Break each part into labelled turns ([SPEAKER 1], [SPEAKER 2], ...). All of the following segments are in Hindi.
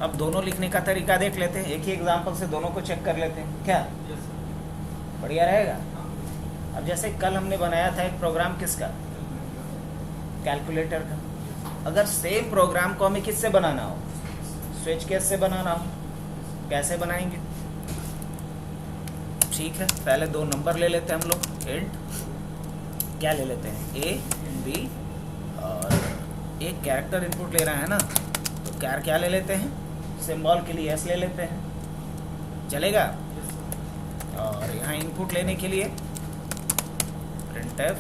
[SPEAKER 1] अब दोनों लिखने का तरीका देख लेते हैं, एक ही एग्जाम्पल से दोनों को चेक कर लेते हैं, क्या बढ़िया रहेगा। अब जैसे कल हमने बनाया था एक प्रोग्राम किसका, कैलकुलेटर का। अगर सेम प्रोग्राम को हमें किससे बनाना हो, स्विच केस से बनाना हो, कैसे बनाएंगे? ठीक है, पहले दो नंबर ले लेते हैं हम लोग, इंट क्या ले लेते हैं, ए बी, और एक कैरेक्टर इनपुट ले रहा है ना, तो क्या ले लेते हैं, सिंबल के लिए एस ले लेते हैं, चलेगा। और यहाँ इनपुट लेने के लिए printf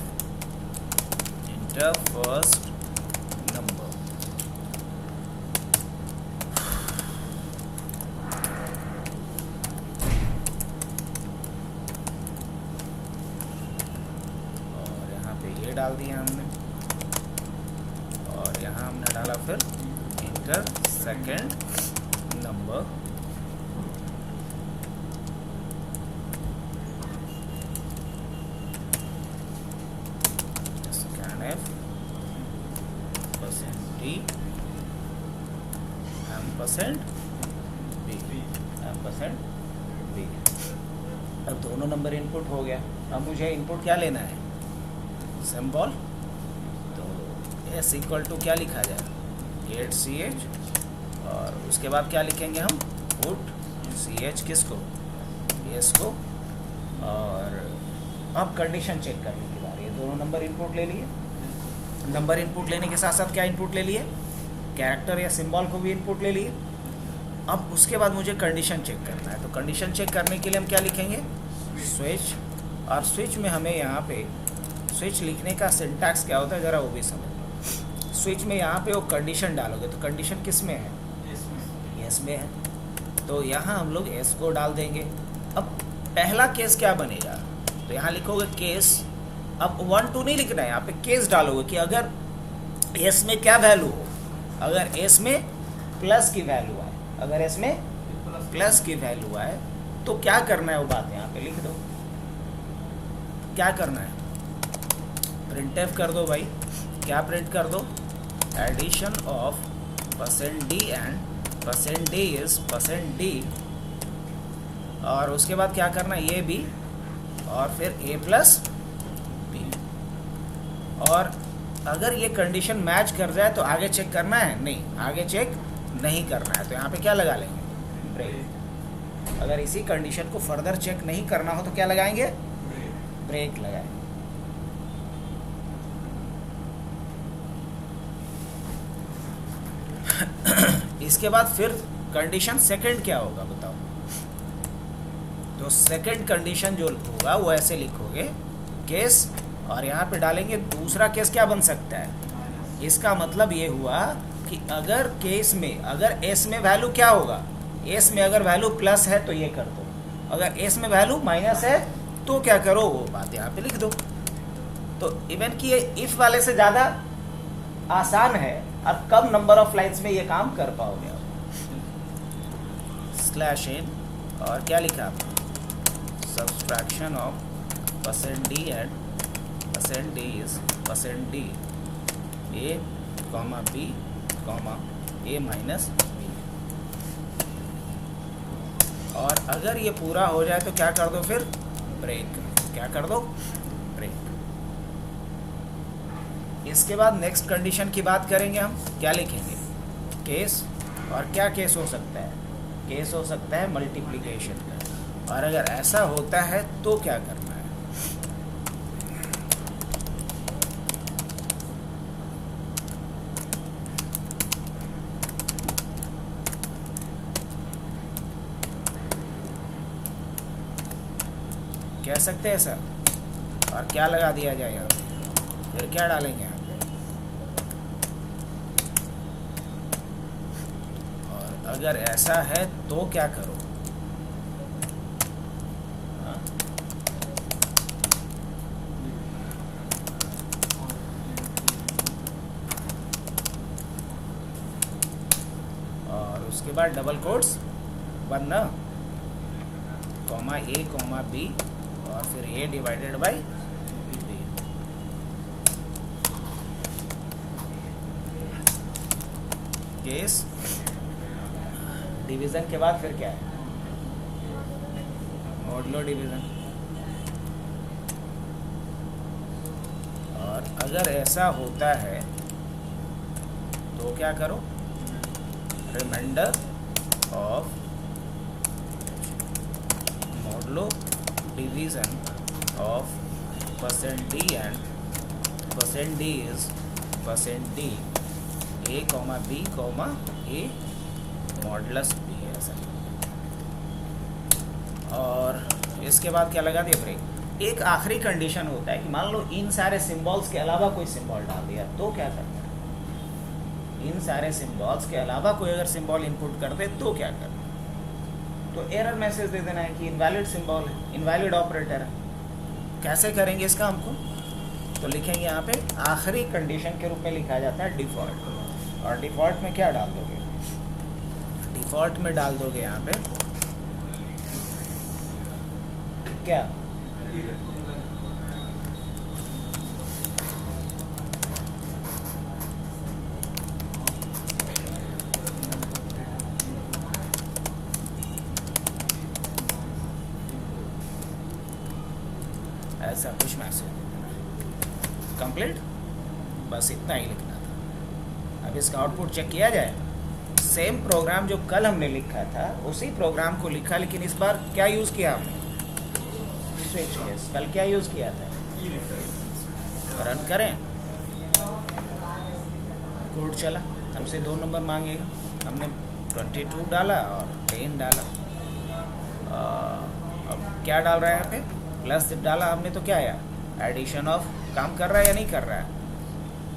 [SPEAKER 1] इंटर फर्स्ट नंबर, और यहाँ पे ये डाल दिया हमने, और यहाँ हमने डाला फिर inter second number, scanf %d %b। अब दोनों नंबर इनपुट हो गया। अब मुझे इनपुट क्या लेना है, सिंबल। तो s इक्वल टू क्या लिखा जाए, गेट ch, और उसके बाद क्या लिखेंगे हम, पुट ch किसको, s को। और अब कंडीशन चेक करने की बारी है। दोनों नंबर इनपुट ले लिए, नंबर इनपुट लेने के साथ साथ क्या इनपुट ले लिए, कैरेक्टर या सिंबल को भी इनपुट ले लिए। अब उसके बाद मुझे कंडीशन चेक करना है। तो कंडीशन चेक करने के लिए हम क्या लिखेंगे, स्विच। और स्विच में हमें यहाँ पे स्विच लिखने का सिंटैक्स क्या होता है ज़रा वो भी समझ। स्विच में यहाँ पे वो कंडीशन डालोगे तो कंडीशन किस में है, एस में है, तो यहाँ हम लोग एस को डाल देंगे। अब पहला केस क्या बनेगा, तो यहाँ लिखोगे केस। अब 1 2 नहीं लिखना है, यहाँ पे केस डालोगे कि अगर एस में क्या वैल्यू हो, अगर एस में प्लस की वैल्यू आए, अगर एस में प्लस की वैल्यू आए तो क्या करना है वो बात यहाँ पे लिख दो। क्या करना है, प्रिंटफ कर दो भाई। क्या प्रिंट कर दो, addition of %d and %d is %d। और उसके बाद क्या करना है, ये भी, और फिर a प्लस बी। और अगर ये कंडीशन मैच कर जाए तो आगे चेक करना है, नहीं आगे चेक नहीं करना है। तो यहाँ पे क्या लगा लेंगे, ब्रेक। अगर इसी कंडीशन को फर्दर चेक नहीं करना हो तो क्या लगाएंगे, ब्रेक लगाएंगे। इसके बाद फिर कंडीशन सेकंड क्या होगा बताओ। तो सेकंड कंडीशन जो होगा वो ऐसे लिखोगे, केस, और यहाँ पे डालेंगे दूसरा केस क्या बन सकता है। इसका मतलब ये हुआ कि अगर केस में, अगर एस में वैल्यू क्या होगा, एस में अगर वैल्यू प्लस है तो ये कर दो, अगर एस में वैल्यू माइनस है तो क्या करो, वो बात यहाँ पे लिख दो। तो इवन कि ये इफ वाले से ज़्यादा आसान है, अब कम नंबर ऑफ लाइन्स में ये काम कर पाओगे आप। /n और क्या लिखा आपने, subtraction of %d and %d is %d a, b, a minus b। और अगर ये पूरा हो जाए तो क्या कर दो फिर, ब्रेक। क्या कर दो, ब्रेक। इसके बाद नेक्स्ट कंडीशन की बात करेंगे हम। क्या लिखेंगे, केस। और क्या केस हो सकता है, केस हो सकता है मल्टीप्लिकेशन का। और अगर ऐसा होता है तो क्या करना है, कह सकते हैं सर। और क्या लगा दिया जाए यहाँ पे, फिर क्या डालेंगे यहाँ पे, और अगर ऐसा है तो क्या करो, हाँ? और उसके बाद डबल कोट्स बनना, कॉमा ए कॉमा बी, और फिर a divided by b। Case division के बाद फिर क्या है, मॉडुलो डिवीज़न। और अगर ऐसा होता है तो क्या करो, reminder of modulo division of %d and %d is %d a, b, a modulus b है ऐसा। और इसके बाद क्या लगा दिया ब्रेक। एक आखिरी कंडीशन होता है कि मान लो इन सारे सिंबल्स के अलावा कोई सिंबल डाल दिया तो क्या करना है, इन सारे सिंबल्स के अलावा कोई अगर सिंबल इनपुट कर दे तो क्या करना है, तो एरर मैसेज दे देना है कि इनवैलिड सिंबल है, इनवैलिड ऑपरेटर है। कैसे करेंगे इसका हमको, तो लिखेंगे यहाँ पे आखिरी कंडीशन के रूप में लिखा जाता है डिफ़ॉल्ट। और डिफ़ॉल्ट में क्या डाल दोगे, डिफ़ॉल्ट में डाल दोगे यहाँ पे क्या, ऐसा कुछ मैसेज कंप्लीट, बस इतना ही लिखना था। अब इसका आउटपुट चेक किया जाए, सेम प्रोग्राम जो कल हमने लिखा था उसी प्रोग्राम को लिखा, लेकिन इस बार क्या यूज़ किया हमने, स्विच केस। कल क्या यूज़ किया था, रन करें, कोड चला, हमसे 2 नंबर मांगेगा, हमने 22 डाला और 10 डाला। अब क्या डाल रहा है यहाँ पे, प्लस डाला हमने तो क्या आया, एडिशन ऑफ, काम कर रहा है या नहीं कर रहा है।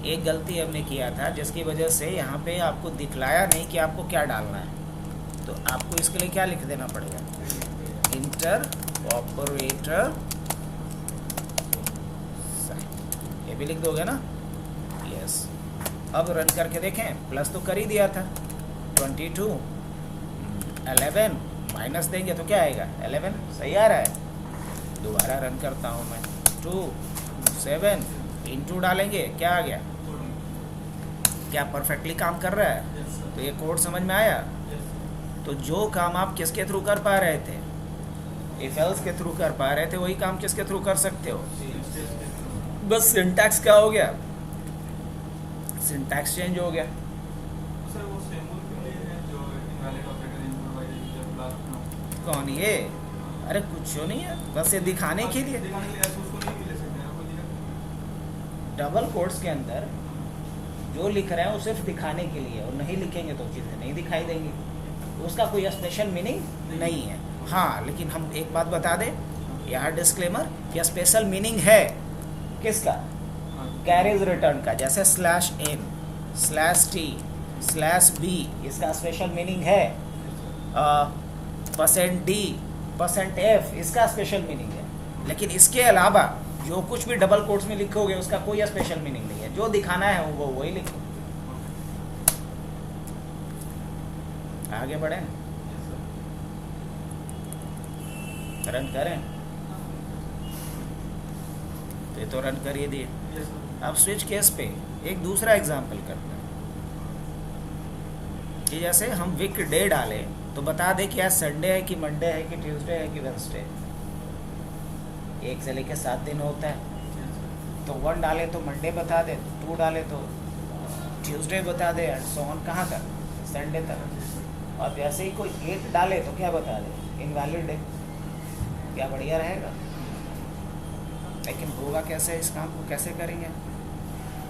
[SPEAKER 1] एक गलती हमने किया था जिसकी वजह से यहाँ पे आपको दिखलाया नहीं कि आपको क्या डालना है, तो आपको इसके लिए क्या लिख देना पड़ेगा, इंटर ऑपरेटर साइन, ये भी लिख दोगे ना, यस। अब रन करके देखें, प्लस तो कर ही दिया था, 22 11 माइनस देंगे तो क्या आएगा, 11 सही आ रहा है। दोबारा रन करता हूँ मैं, 2 7 इंटू डालेंगे, क्या आ गया, क्या परफेक्टली काम कर रहा है। तो ये कोड समझ में आया। तो जो काम आप किसके थ्रू कर पा रहे थे, इफ एल्स के थ्रू कर पा रहे थे, वही काम किसके थ्रू कर सकते हो, बस सिंटैक्स क्या हो गया, सिंटैक्स चेंज हो गया। कौन ये, अरे कुछ नहीं है, बस ये दिखाने के लिए, डबल कोट्स के अंदर जो लिख रहे हैं वो सिर्फ दिखाने के लिए, और नहीं लिखेंगे तो चीज़ें नहीं दिखाई देंगी, उसका कोई स्पेशल मीनिंग नहीं है। हाँ, लेकिन हम एक बात बता दें यहाँ डिस्क्लेमर, कि स्पेशल मीनिंग है किसका, कैरेज रिटर्न का, जैसे /n /t /b, इसका स्पेशल मीनिंग है, %d %f, इसका स्पेशल मीनिंग है। लेकिन इसके अलावा जो कुछ भी डबल कोट्स में लिखोगे उसका कोई स्पेशल मीनिंग नहीं है, जो दिखाना है वो वही लिखो। आगे बढ़ें, रन करें, तो ये तो रन कर ही दिए। अब स्विच केस पे एक दूसरा एग्जांपल करते हैं कि जैसे हम वीक डे डालें तो बता दे कि आज संडे है कि मंडे है कि ट्यूसडे है कि वेडनेसडे। 1 से लेकर 7 दिन होता है, तो 1 डाले तो मंडे बता दे, 2 डाले तो ट्यूसडे बता दे, एंड सो ऑन, कहाँ तक, संडे तक। और जैसे ही कोई 8 डाले तो क्या बता दे, इनवैलिड है। क्या बढ़िया रहेगा, लेकिन होगा कैसे, इस काम को कैसे करेंगे,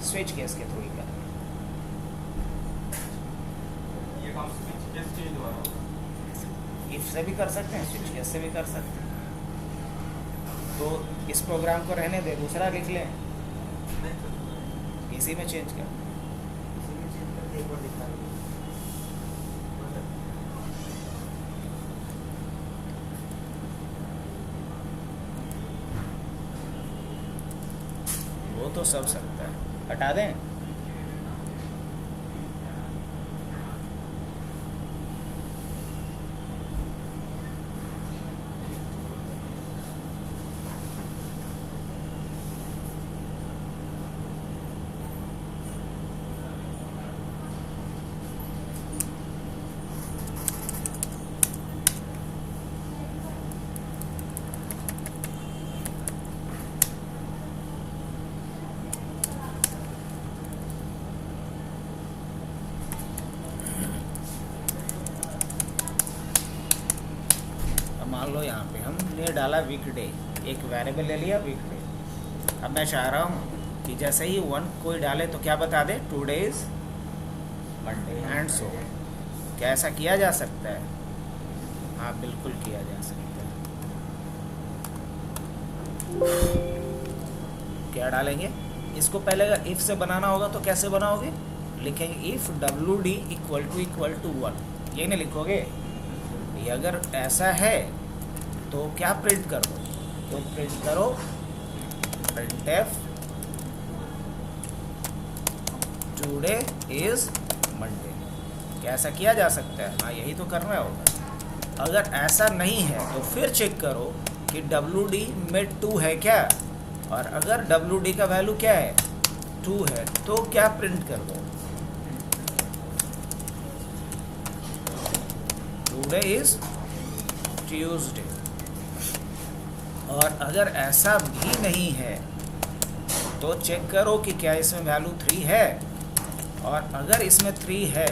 [SPEAKER 1] स्विच केस के थ्रू ही करेंगे। इफ से भी कर सकते हैं, स्विच केस से भी कर सकते हैं। तो इस प्रोग्राम को रहने दे, दूसरा लिख लें, इसी में चेंज कर, एक बार दिखा दें। वो तो सब सकता है, हटा दें। डाला वीकडे, एक वेरिएबल ले लिया वीकडे। अब मैं चाह रहा हूँ कि जैसे ही 1 कोई डाले तो क्या बता दे, today is Monday and so. क्या ऐसा किया जा सकता है? हाँ बिल्कुल किया जा सकता है। क्या डालेंगे इसको? पहले अगर इफ से बनाना होगा तो कैसे बनाओगे? लिखेंगे इफ WD इक्वल टू 1, ये नहीं लिखोगे। ये अगर ऐसा है तो क्या प्रिंट करो? तो प्रिंट करो printf टुडे इज मंडे। क्या ऐसा किया जा सकता है? हाँ यही तो करना होगा। अगर ऐसा नहीं है तो फिर चेक करो कि WD में 2 है क्या, और अगर WD का वैल्यू क्या है, 2 है, तो क्या प्रिंट कर दो, टुडे इज ट्यूसडे। और अगर ऐसा भी नहीं है तो चेक करो कि क्या इसमें वैल्यू 3 है, और अगर इसमें 3 है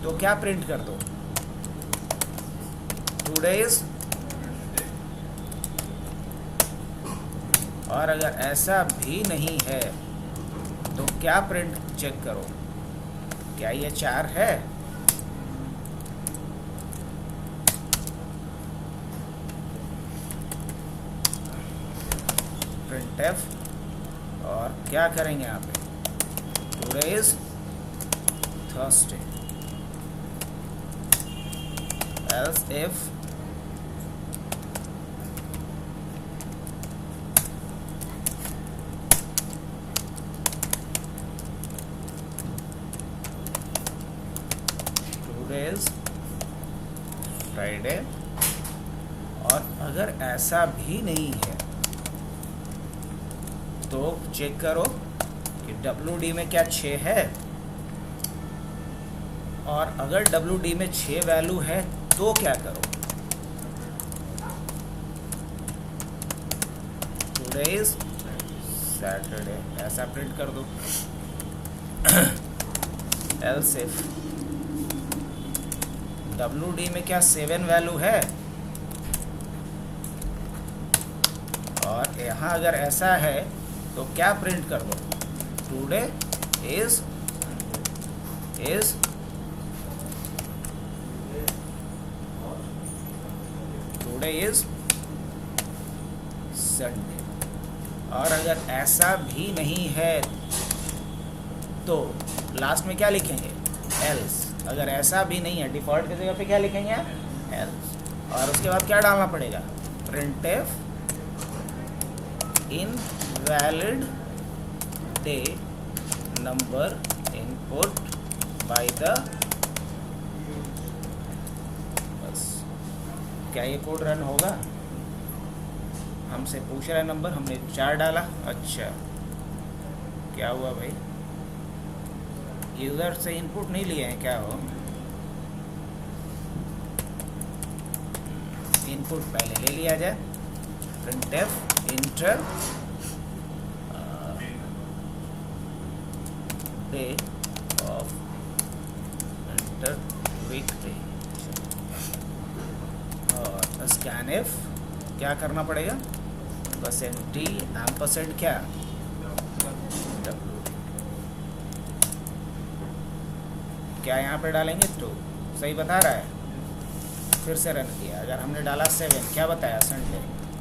[SPEAKER 1] तो क्या प्रिंट कर दो, टुडे इज। और अगर ऐसा भी नहीं है तो क्या प्रिंट चेक करो, क्या ये 4 है? printf, और क्या करेंगे यहाँ पे, today is Thursday. else if today is Friday. और अगर ऐसा भी नहीं है तो चेक करो कि WD में क्या 6 है, और अगर WD में 6 वैल्यू है तो क्या करो, टुडे इज सैटरडे, ऐसा प्रिंट कर दो। else if WD में क्या 7 वैल्यू है, और यहाँ अगर ऐसा है तो क्या प्रिंट कर दो, today is today is Sunday. और अगर ऐसा भी नहीं है तो लास्ट में क्या लिखेंगे, एल्स। अगर ऐसा भी नहीं है, डिफ़ॉल्ट की जगह पे क्या लिखेंगे, एल्स। और उसके बाद क्या डालना पड़ेगा, printf invalid day number input by the, बस। क्या ये कोड रन होगा? हमसे पूछ रहा है नंबर, हमने 4 डाला। अच्छा क्या हुआ भाई, यूज़र से इनपुट नहीं लिए हैं क्या? हो इनपुट पहले ले लिया जाए। printf enter day of enter weekday, और scanf क्या करना पड़ेगा, बस empty ampersand क्या, WD। क्या यहाँ पे डालेंगे, 2 सही बता रहा है। फिर से रन किया, अगर हमने डाला 7 क्या बताया, संडे।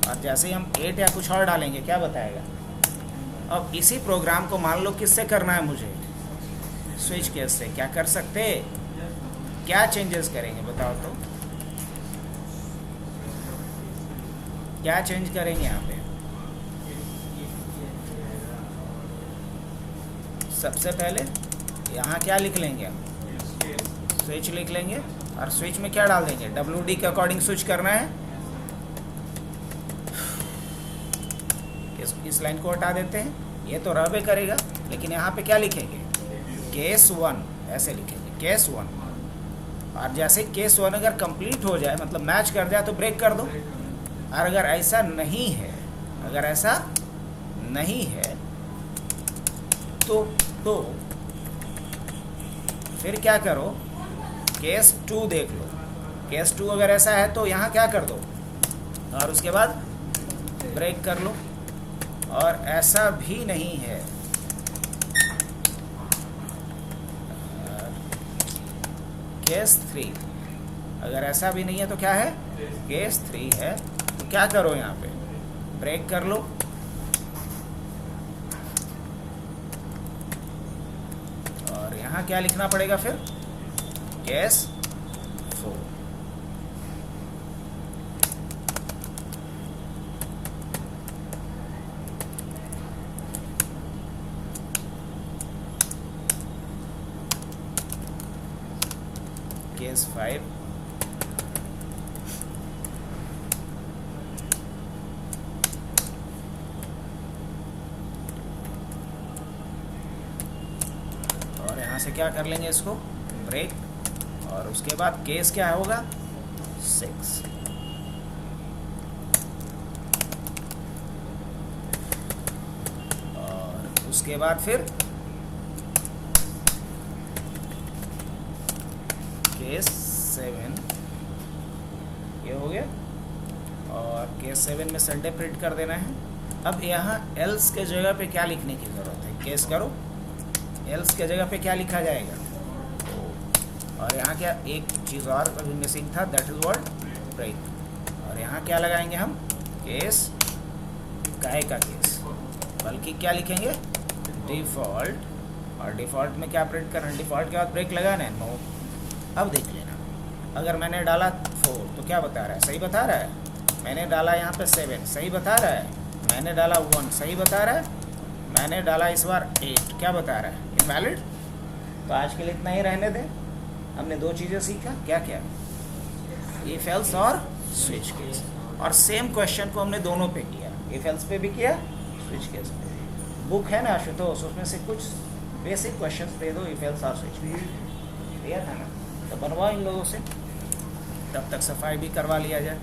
[SPEAKER 1] और जैसे ही हम 8 या कुछ और डालेंगे क्या बताएगा। अब इसी प्रोग्राम को मान लो किससे करना है मुझे, स्विच केस से। क्या कर सकते, क्या चेंजेस करेंगे बताओ तो, क्या चेंज करेंगे यहाँ पे। सबसे पहले यहाँ क्या लिख लेंगे हम, स्विच लिख लेंगे, और स्विच में क्या डाल देंगे, WD के अकॉर्डिंग स्विच करना है। इस लाइन को हटा देते हैं, ये तो रबे करेगा, लेकिन यहाँ पे क्या लिखेंगे, केस 1 ऐसे लिखेंगे, केस 1। और जैसे केस 1 अगर कंप्लीट हो जाए, मतलब मैच कर जाए, तो ब्रेक कर दो। और अगर ऐसा नहीं है, अगर ऐसा नहीं है तो फिर क्या करो, केस 2 देख लो। केस 2 अगर ऐसा है तो यहाँ क्या कर दो, और उसके बाद ब्रेक कर लो। और ऐसा भी नहीं है, केस 3, अगर ऐसा भी नहीं है तो क्या है, केस 3 है। तो क्या करो, यहाँ पे ब्रेक कर लो और यहाँ क्या लिखना पड़ेगा फिर, केस 4। केस 5, और यहाँ से क्या कर लेंगे, इसको ब्रेक। और उसके बाद केस क्या होगा, 6। और उसके बाद फिर केस 7, ये हो गया। और केस 7 में संडे प्रिंट कर देना है। अब यहाँ एल्स के जगह पे क्या लिखने की ज़रूरत है, केस करो, एल्स के जगह पे क्या लिखा जाएगा। और यहाँ क्या एक चीज़ और अभी मिसिंग था, दैट इज व्हाट, ब्रेक। और यहाँ क्या लगाएंगे हम, केस, काय का केस, बल्कि क्या लिखेंगे, डिफ़ॉल्ट। और डिफ़ॉल्ट में क्या प्रिंट करना है, डिफ़ॉल्ट के बाद ब्रेक लगाना है, नो। अब देख लेना, अगर मैंने डाला 4 तो क्या बता रहा है, सही बता रहा है। मैंने डाला यहाँ पे 7, सही बता रहा है। मैंने डाला 1, सही बता रहा है। मैंने डाला इस बार 8, क्या बता रहा है, इनवैलिड। तो आज के लिए इतना ही रहने दें। हमने 2 चीज़ें सीखा, क्या क्या, इफ एल्स और स्विच केस। और सेम क्वेश्चन को हमने दोनों पे किया, इफ एल्स पे भी किया, स्विच केस पे। बुक है ना आशुतोष, उसमें से कुछ बेसिक क्वेश्चंस दे दो, इफ एल्स और स्विच केस, क्लियर है ना। तो बनवाओ इन लोगों से, तब तक सफाई भी करवा लिया जाए।